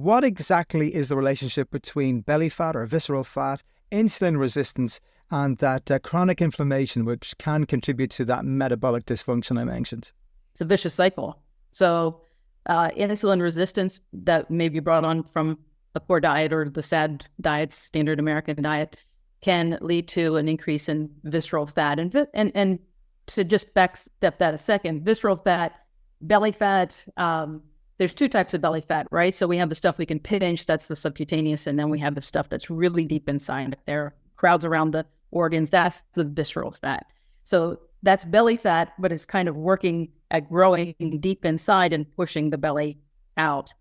What exactly is the relationship between belly fat or visceral fat, insulin resistance, and that chronic inflammation, which can contribute to that metabolic dysfunction I mentioned? It's a vicious cycle. So insulin resistance that may be brought on from a poor diet or the SAD diet, standard American diet, can lead to an increase in visceral fat. And to just backstep that a second, visceral fat, belly fat, there's two types of belly fat, right? So we have the stuff we can pinch, that's the subcutaneous, and then we have the stuff that's really deep inside. There crowds around the organs, that's the visceral fat. So that's belly fat, but it's kind of working at growing deep inside and pushing the belly out.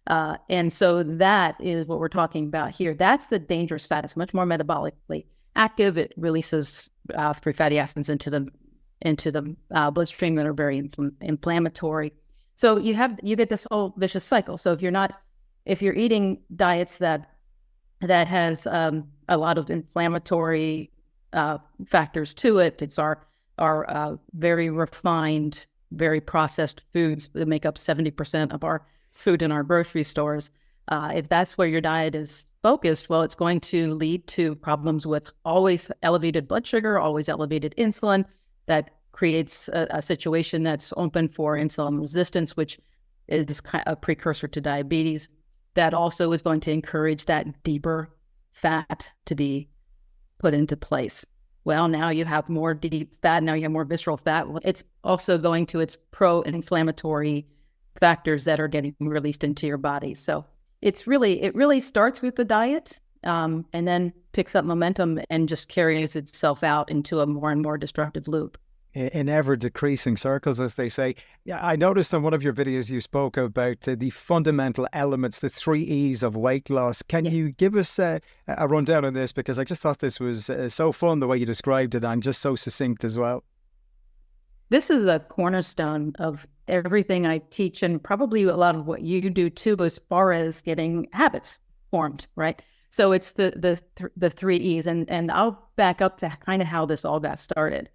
And so that is what we're talking about here. That's the dangerous fat. It's much more metabolically active. It releases free fatty acids into the bloodstream that are very inflammatory. So you get this whole vicious cycle. So if you're eating diets that has a lot of inflammatory factors to it, it's our very refined, very processed foods that make up 70% of our food in our grocery stores. If that's where your diet is focused, well, it's going to lead to problems with always elevated blood sugar, always elevated insulin. That creates a situation that's open for insulin resistance, which is kind of a precursor to diabetes. That also is going to encourage that deeper fat to be put into place. Well, now you have more deep fat, now you have more visceral fat. It's also going to its pro-inflammatory factors that are getting released into your body. So it really starts with the diet and then picks up momentum and just carries itself out into a more and more destructive loop. In ever decreasing circles, as they say. Yeah, I noticed on one of your videos you spoke about the fundamental elements, the 3 E's of weight loss. Can you give us a rundown on this? Because I just thought this was so fun the way you described it and just so succinct as well. This is a cornerstone of everything I teach, and probably a lot of what you do too, as far as getting habits formed, right? So it's the 3 E's, and I'll back up to kind of how this all got started.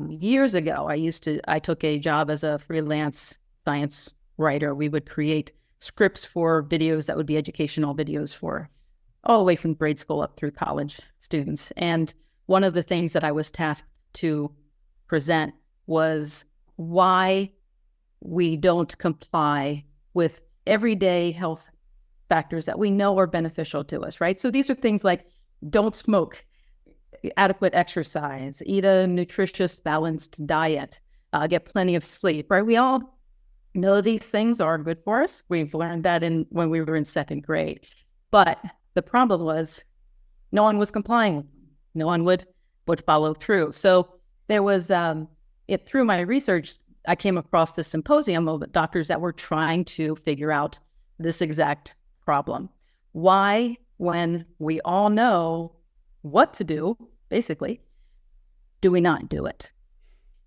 Years ago, I took a job as a freelance science writer. We would create scripts for videos that would be educational videos for all the way from grade school up through college students. And one of the things that I was tasked to present was why we don't comply with everyday health factors that we know are beneficial to us, right? So these are things like don't smoke, adequate exercise, eat a nutritious, balanced diet, get plenty of sleep, right? We all know these things are good for us. We've learned that when we were in second grade. But the problem was no one was complying. No one would follow through. So there was, through my research, I came across this symposium of doctors that were trying to figure out this exact problem. Why, when we all know what to do, basically, do we not do it?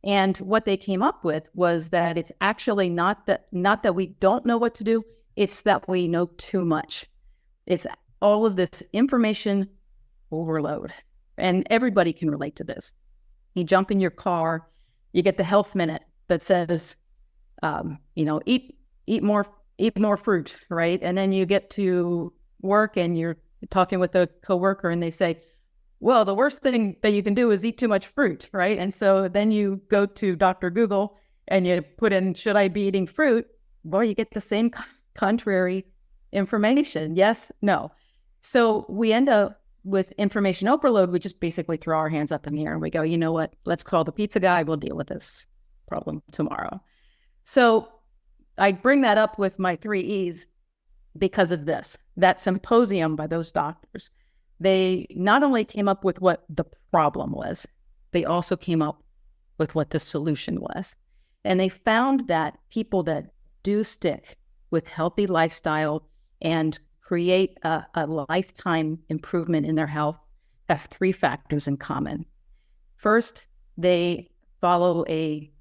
And what they came up with was that it's actually not that we don't know what to do, it's that we know too much. It's all of this information overload. And everybody can relate to this. You jump in your car, you get the health minute that says, eat more fruit, right? And then you get to work and you're talking with a coworker and they say, well, the worst thing that you can do is eat too much fruit, right? And so then you go to Dr. Google and you put in, should I be eating fruit? Well, you get the same contrary information. Yes, no. So we end up with information overload. We just basically throw our hands up in the air and we go, you know what? Let's call the pizza guy. We'll deal with this problem tomorrow. So I bring that up with my 3 E's because of this. That symposium by those doctors, they not only came up with what the problem was, they also came up with what the solution was. And they found that people that do stick with healthy lifestyle and create a lifetime improvement in their health have 3 factors in common. First, they follow a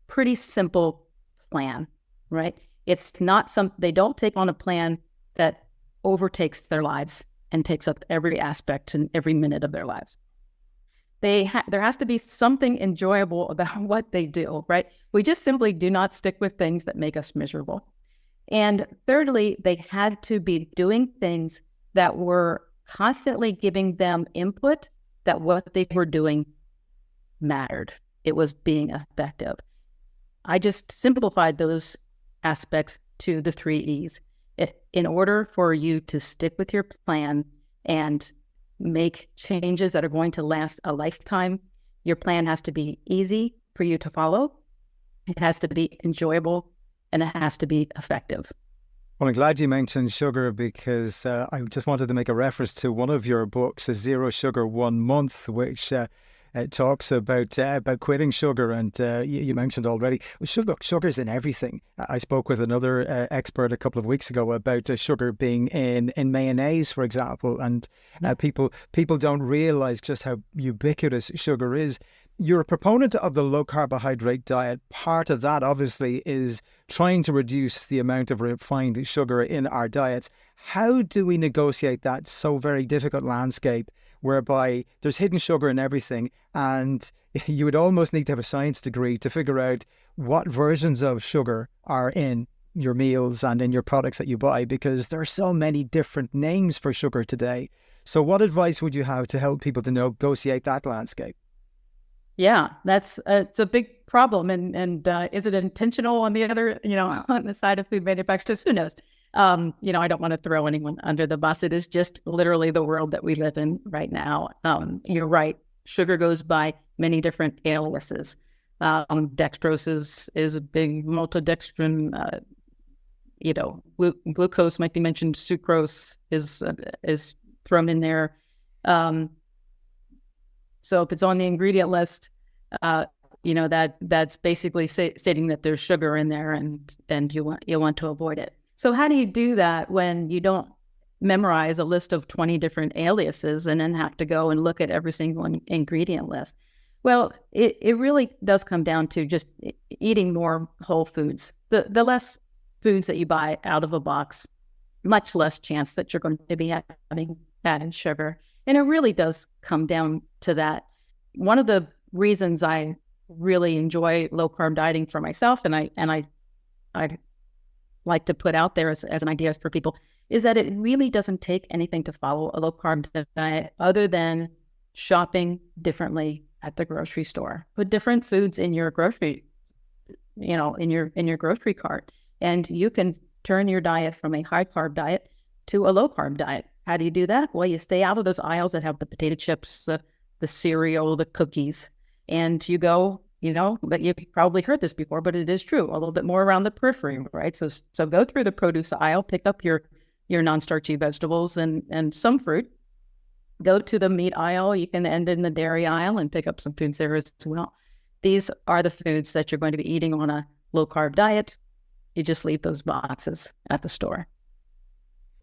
pretty simple plan, right? It's not they don't take on a plan that overtakes their lives and takes up every aspect and every minute of their lives. There has to be something enjoyable about what they do, right? We just simply do not stick with things that make us miserable. And thirdly, they had to be doing things that were constantly giving them input that what they were doing mattered. It was being effective. I just simplified those aspects to the 3 E's. In order for you to stick with your plan and make changes that are going to last a lifetime, your plan has to be easy for you to follow. It has to be enjoyable, and it has to be effective. Well, I'm glad you mentioned sugar, because I just wanted to make a reference to one of your books, Zero Sugar 1 Month, which talks about quitting sugar. And you mentioned already, sugar's in everything. I spoke with another expert a couple of weeks ago about sugar being in mayonnaise, for example. And people don't realize just how ubiquitous sugar is. You're a proponent of the low carbohydrate diet. Part of that, obviously, is trying to reduce the amount of refined sugar in our diets. How do we negotiate that so very difficult landscape whereby there's hidden sugar in everything, and you would almost need to have a science degree to figure out what versions of sugar are in your meals and in your products that you buy, because there are so many different names for sugar today. So what advice would you have to help people to negotiate that landscape? Yeah, it's a big problem, and is it intentional on the other, on the side of food manufacturers? Who knows? I don't want to throw anyone under the bus. It is just literally the world that we live in right now. You're right. Sugar goes by many different aliases. Dextrose is a big maltodextrin. Glucose might be mentioned. Sucrose is thrown in there. So if it's on the ingredient list, that's basically stating that there's sugar in there, and you want to avoid it. So how do you do that when you don't memorize a list of 20 different aliases and then have to go and look at every single ingredient list? Well, it really does come down to just eating more whole foods. The less foods that you buy out of a box, much less chance that you're going to be having added sugar. And it really does come down to that. One of the reasons I really enjoy low carb dieting for myself, and I like to put out there as an idea for people, is that it really doesn't take anything to follow a low carb diet other than shopping differently at the grocery store. Put different foods in your grocery, in your grocery cart, and you can turn your diet from a high carb diet to a low carb diet. How do you do that? Well, you stay out of those aisles that have the potato chips, the cereal, the cookies, and you go, but you've probably heard this before, but it is true, a little bit more around the periphery, right? So go through the produce aisle, pick up your non-starchy vegetables and some fruit. Go to the meat aisle. You can end in the dairy aisle and pick up some foods there as well. These are the foods that you're going to be eating on a low-carb diet. You just leave those boxes at the store.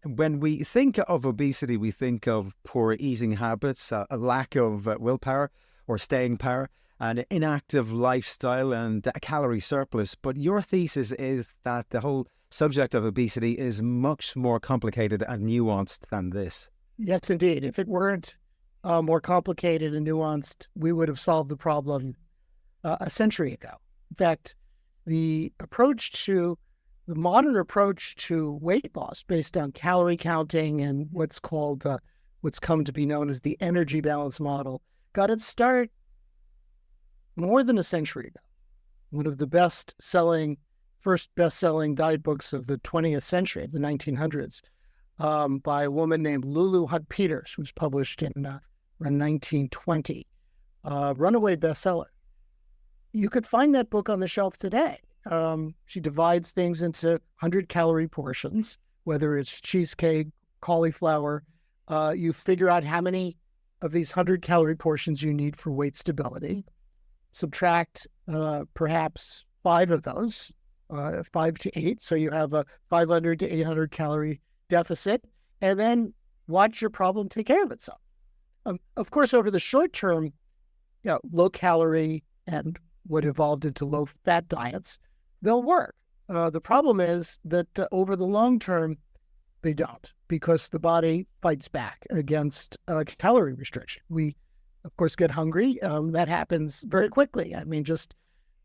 When we think of obesity, we think of poor eating habits, a lack of willpower or staying power, an inactive lifestyle, and a calorie surplus. But your thesis is that the whole subject of obesity is much more complicated and nuanced than this. Yes, indeed. If it weren't more complicated and nuanced, we would have solved the problem a century ago. In fact, the modern approach to weight loss based on calorie counting and what's come to be known as the energy balance model got its start more than a century ago. One of the first best-selling diet books of the 20th century, of the 1900s, by a woman named Lulu Hunt Peters, was published in around 1920. Runaway bestseller. You could find that book on the shelf today. She divides things into 100-calorie portions, whether it's cheesecake, cauliflower. You figure out how many of these 100-calorie portions you need for weight stability. Subtract perhaps 5 of those, 5 to 8. So you have a 500 to 800 calorie deficit, and then watch your problem take care of itself. Of course, over the short term, low calorie and what evolved into low fat diets, they'll work. The problem is that over the long term, they don't, because the body fights back against calorie restriction. We, of course, get hungry. That happens very quickly. I mean,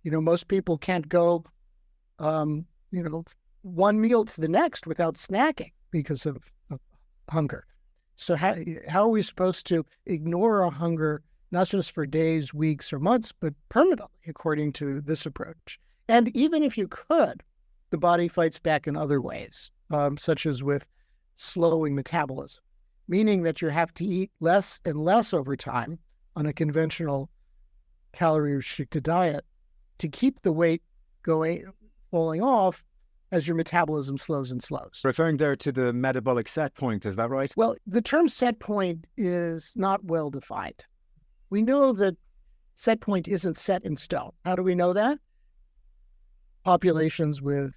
most people can't go, one meal to the next without snacking because of hunger. So how are we supposed to ignore our hunger, not just for days, weeks, or months, but permanently, according to this approach? And even if you could, the body fights back in other ways, such as with slowing metabolism, meaning that you have to eat less and less over time on a conventional calorie-restricted diet to keep the weight falling off as your metabolism slows and slows. Referring there to the metabolic set point, is that right? Well, the term set point is not well defined. We know that set point isn't set in stone. How do we know that? Populations with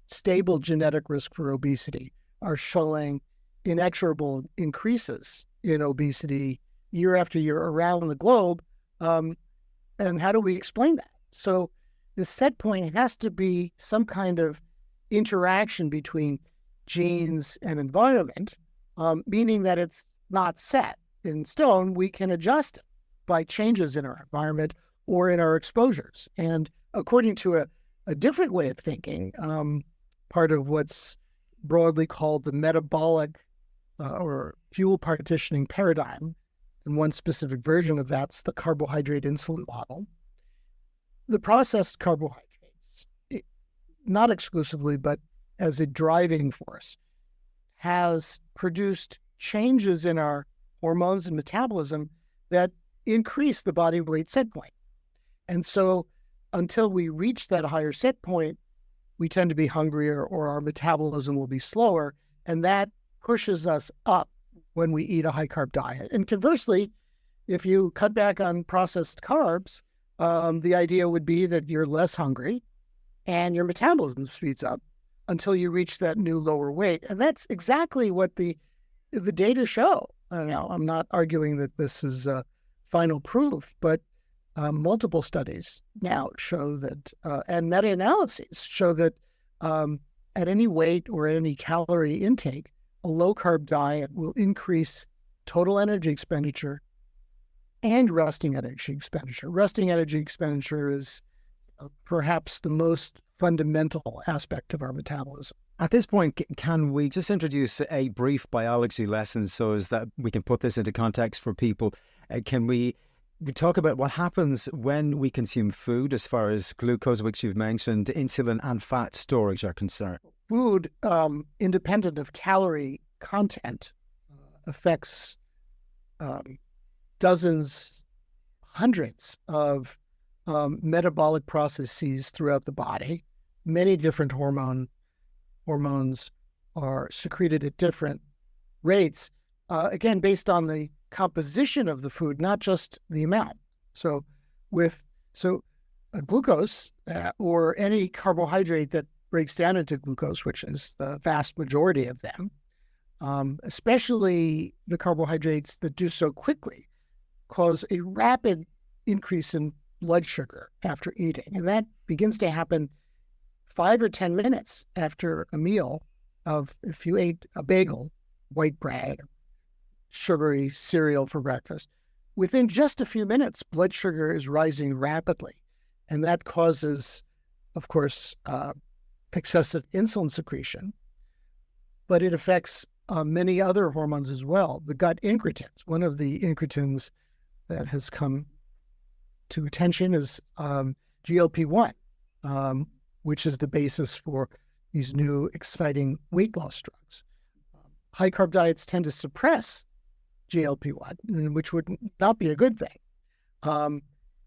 stable genetic risk for obesity are showing inexorable increases in obesity year after year around the globe. And how do we explain that? So the set point has to be some kind of interaction between genes and environment, meaning that it's not set in stone. We can adjust it by changes in our environment or in our exposures. And according to a different way of thinking, part of what's broadly called the metabolic or fuel partitioning paradigm, and one specific version of that's the carbohydrate insulin model. The processed carbohydrates, not exclusively, but as a driving force, has produced changes in our hormones and metabolism that increase the body weight set point. And so until we reach that higher set point, we tend to be hungrier or our metabolism will be slower, and that pushes us up when we eat a high-carb diet. And conversely, if you cut back on processed carbs, the idea would be that you're less hungry and your metabolism speeds up until you reach that new lower weight. And that's exactly what the data show. Now, I'm not arguing that this is final proof, but multiple studies now show that, and meta-analyses show that at any weight or at any calorie intake, a low-carb diet will increase total energy expenditure and resting energy expenditure. Resting energy expenditure is perhaps the most fundamental aspect of our metabolism. At this point, can we just introduce a brief biology lesson so as that we can put this into context for people? Can we talk about what happens when we consume food as far as glucose, which you've mentioned, insulin and fat storage are concerned? Food, independent of calorie content, affects dozens, hundreds of metabolic processes throughout the body. Many different hormones are secreted at different rates, again, based on the composition of the food, not just the amount. So glucose or any carbohydrate that breaks down into glucose, which is the vast majority of them, especially the carbohydrates that do so quickly, cause a rapid increase in blood sugar after eating. And that begins to happen 5 or 10 minutes after a meal if you ate a bagel, white bread, sugary cereal for breakfast. Within just a few minutes, blood sugar is rising rapidly. And that causes, of course, excessive insulin secretion, but it affects many other hormones as well. The gut incretins, one of the incretins that has come to attention is GLP-1, which is the basis for these new exciting weight loss drugs. High-carb diets tend to suppress GLP-1, which would not be a good thing.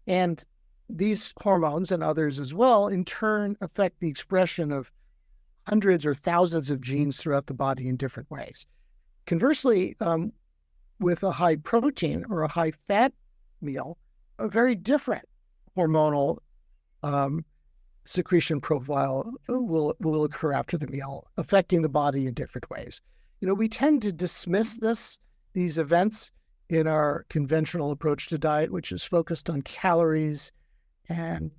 And these hormones and others as well, in turn, affect the expression of hundreds or thousands of genes throughout the body in different ways. Conversely, with a high protein or a high fat meal, a very different hormonal secretion profile will occur after the meal, affecting the body in different ways. You know, we tend to dismiss these events in our conventional approach to diet, which is focused on calories and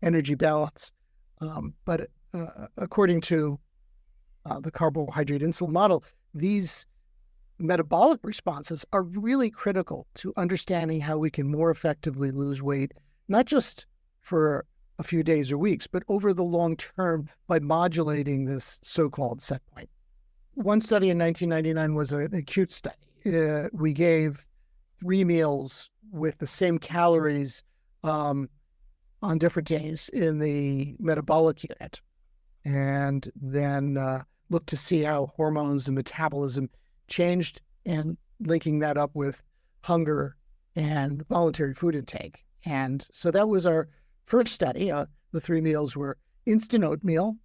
energy balance. But according to the carbohydrate insulin model, these metabolic responses are really critical to understanding how we can more effectively lose weight, not just for a few days or weeks, but over the long term by modulating this so-called set point. One study in 1999 was an acute study. We gave 3 meals with the same calories on different days in the metabolic unit, and then looked to see how hormones and metabolism changed, and linking that up with hunger and voluntary food intake. And so that was our first study. The 3 meals were instant oatmeal,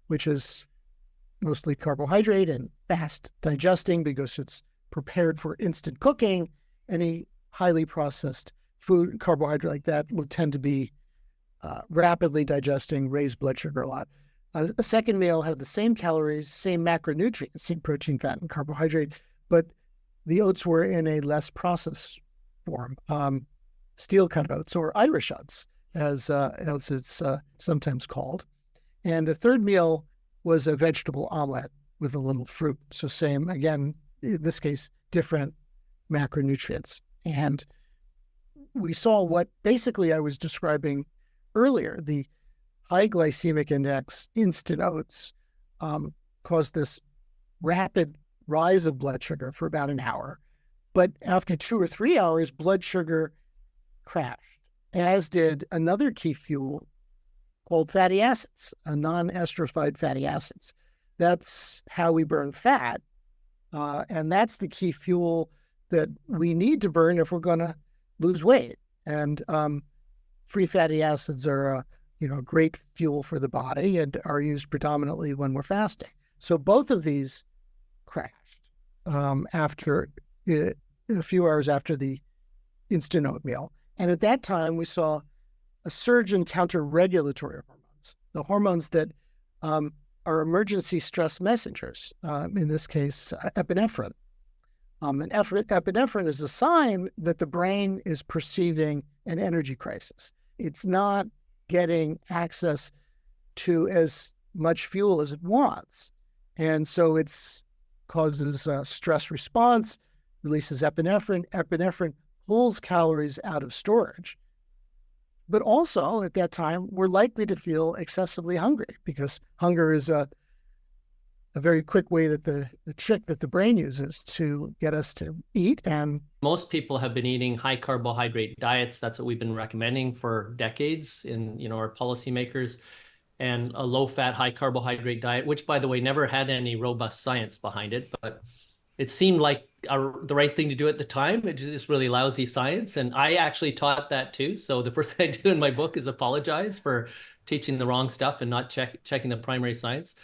which is mostly carbohydrate and fast digesting because it's prepared for instant cooking. Any highly processed food, carbohydrate like that, will tend to be rapidly digesting, raise blood sugar a lot. A second meal had the same calories, same macronutrients, same protein, fat, and carbohydrate, but the oats were in a less processed form, steel-cut oats or Irish oats, as it's sometimes called. And a third meal was a vegetable omelet with a little fruit. So same, again, in this case, different macronutrients. And we saw what basically I was describing earlier. The high glycemic index instant oats caused this rapid rise of blood sugar for about an hour. But after 2 or 3 hours, blood sugar crashed, as did another key fuel called fatty acids, non-esterified fatty acids. That's how we burn fat. And that's the key fuel that we need to burn if we're going to lose weight. And free fatty acids are a great fuel for the body and are used predominantly when we're fasting. So both of these crashed after a few hours after the instant oatmeal. And at that time, we saw a surge in counter-regulatory hormones, the hormones that are emergency stress messengers, in this case, epinephrine. And epinephrine is a sign that the brain is perceiving an energy crisis. It's not getting access to as much fuel as it wants. And so it causes a stress response, releases epinephrine. Epinephrine pulls calories out of storage. But also, at that time, we're likely to feel excessively hungry because hunger is a very quick way that the trick that the brain uses to get us to eat. And most people have been eating high carbohydrate diets. That's what we've been recommending for decades in our policymakers, and a low-fat, high carbohydrate diet, which, by the way, never had any robust science behind it, but it seemed like the right thing to do at the time. It's just really lousy science. And I actually taught that too. So the first thing I do in my book is apologize for teaching the wrong stuff and not checking the primary science.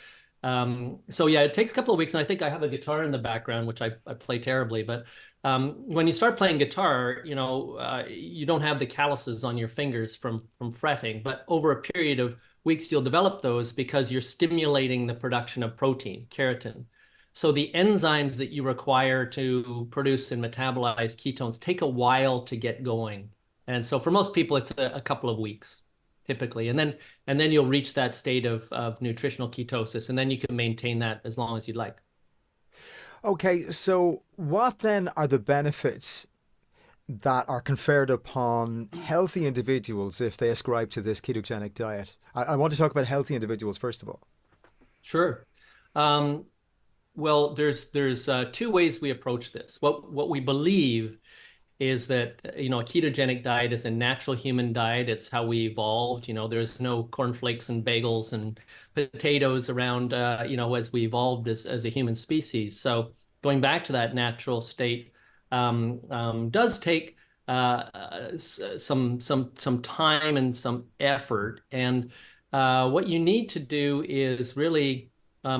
So yeah, it takes a couple of weeks. And I think I have a guitar in the background, which I play terribly. But when you start playing guitar, you don't have the calluses on your fingers from fretting. But over a period of weeks, you'll develop those because you're stimulating the production of protein, keratin. So the enzymes that you require to produce and metabolize ketones take a while to get going. And so for most people, it's a couple of weeks, typically. And then you'll reach that state of nutritional ketosis, and then you can maintain that as long as you'd like. Okay, so what then are the benefits that are conferred upon healthy individuals if they ascribe to this ketogenic diet? I want to talk about healthy individuals, first of all. Sure. Well, there's 2 ways we approach this. What we believe is that a ketogenic diet is a natural human diet. It's how we evolved. There's no cornflakes and bagels and potatoes around as we evolved as a human species. So going back to that natural state does take some time and some effort. And what you need to do is really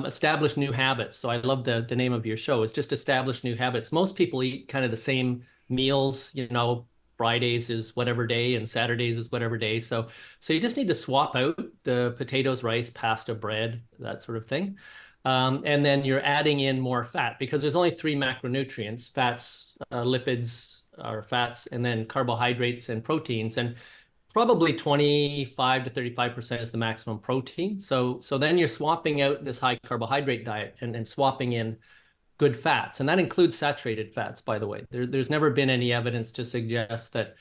establish new habits. So I love the name of your show. It's just establish new habits. Most people eat kind of the same meals. Fridays is whatever day and Saturdays is whatever day. So you just need to swap out the potatoes, rice, pasta, bread, that sort of thing. And then you're adding in more fat because there's only 3 macronutrients: fats, lipids or fats, and then carbohydrates and proteins. And probably 25 to 35% is the maximum protein. So then you're swapping out this high carbohydrate diet and swapping in good fats. And that includes saturated fats, by the way. There's never been any evidence to suggest that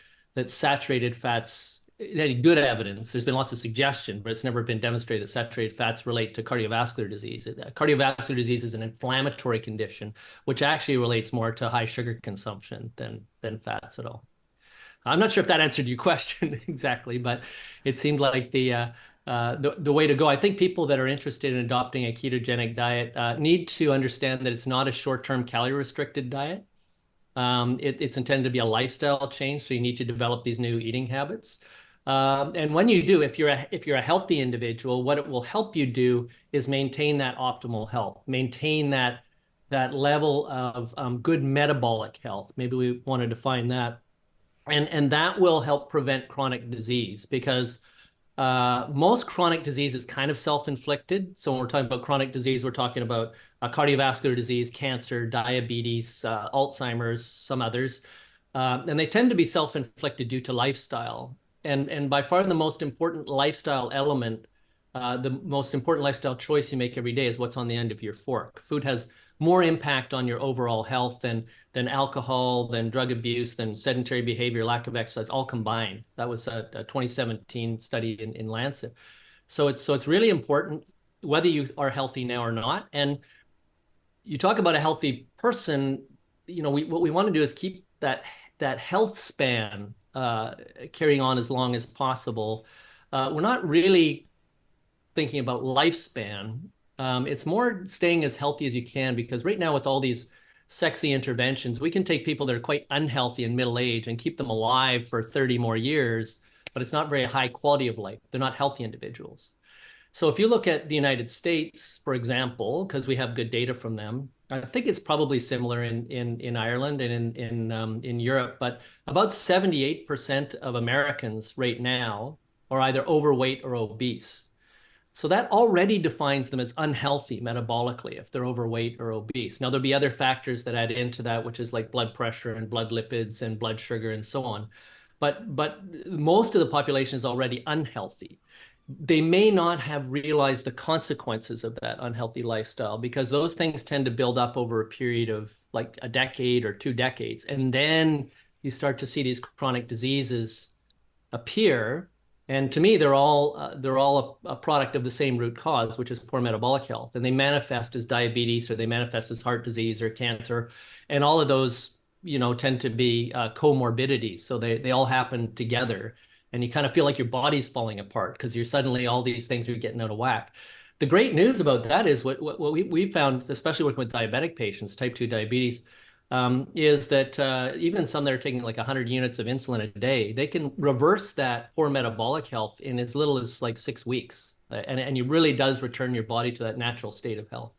saturated fats any good evidence. There's been lots of suggestion, but it's never been demonstrated that saturated fats relate to cardiovascular disease. Cardiovascular disease is an inflammatory condition, which actually relates more to high sugar consumption than fats at all. I'm not sure if that answered your question exactly, but it seemed like the way to go. I think people that are interested in adopting a ketogenic diet need to understand that it's not a short-term calorie-restricted diet. It's intended to be a lifestyle change, so you need to develop these new eating habits. And when you do, if you're a healthy individual, what it will help you do is maintain that optimal health, maintain that level of good metabolic health. Maybe we want to define that. And that will help prevent chronic disease, because most chronic disease is kind of self-inflicted. So when we're talking about chronic disease, we're talking about cardiovascular disease, cancer, diabetes, Alzheimer's, some others. And they tend to be self-inflicted due to lifestyle. And by far the most important lifestyle element, the most important lifestyle choice you make every day is what's on the end of your fork. Food has more impact on your overall health than alcohol, than drug abuse, than sedentary behavior, lack of exercise, all combined. That was a 2017 study in Lancet. So it's really important whether you are healthy now or not. And you talk about a healthy person, what we want to do is keep that health span carrying on as long as possible. We're not really thinking about lifespan. It's more staying as healthy as you can, because right now with all these sexy interventions, we can take people that are quite unhealthy in middle age and keep them alive for 30 more years, but it's not very high quality of life. They're not healthy individuals. So if you look at the United States, for example, because we have good data from them, I think it's probably similar in Ireland and in Europe, but about 78% of Americans right now are either overweight or obese. So that already defines them as unhealthy metabolically if they're overweight or obese. Now, there'll be other factors that add into that, which is like blood pressure and blood lipids and blood sugar and so on. But most of the population is already unhealthy. They may not have realized the consequences of that unhealthy lifestyle, because those things tend to build up over a period of like a decade or 2 decades. And then you start to see these chronic diseases appear. And to me, they're all a product of the same root cause, which is poor metabolic health. And they manifest as diabetes, or they manifest as heart disease or cancer. And all of those, tend to be comorbidities. So they all happen together. And you kind of feel like your body's falling apart because you're suddenly, all these things are getting out of whack. The great news about that is what we found, especially working with diabetic patients, type 2 diabetes, is that even some that are taking like 100 units of insulin a day, they can reverse that poor metabolic health in as little as like 6 weeks. And it really does return your body to that natural state of health.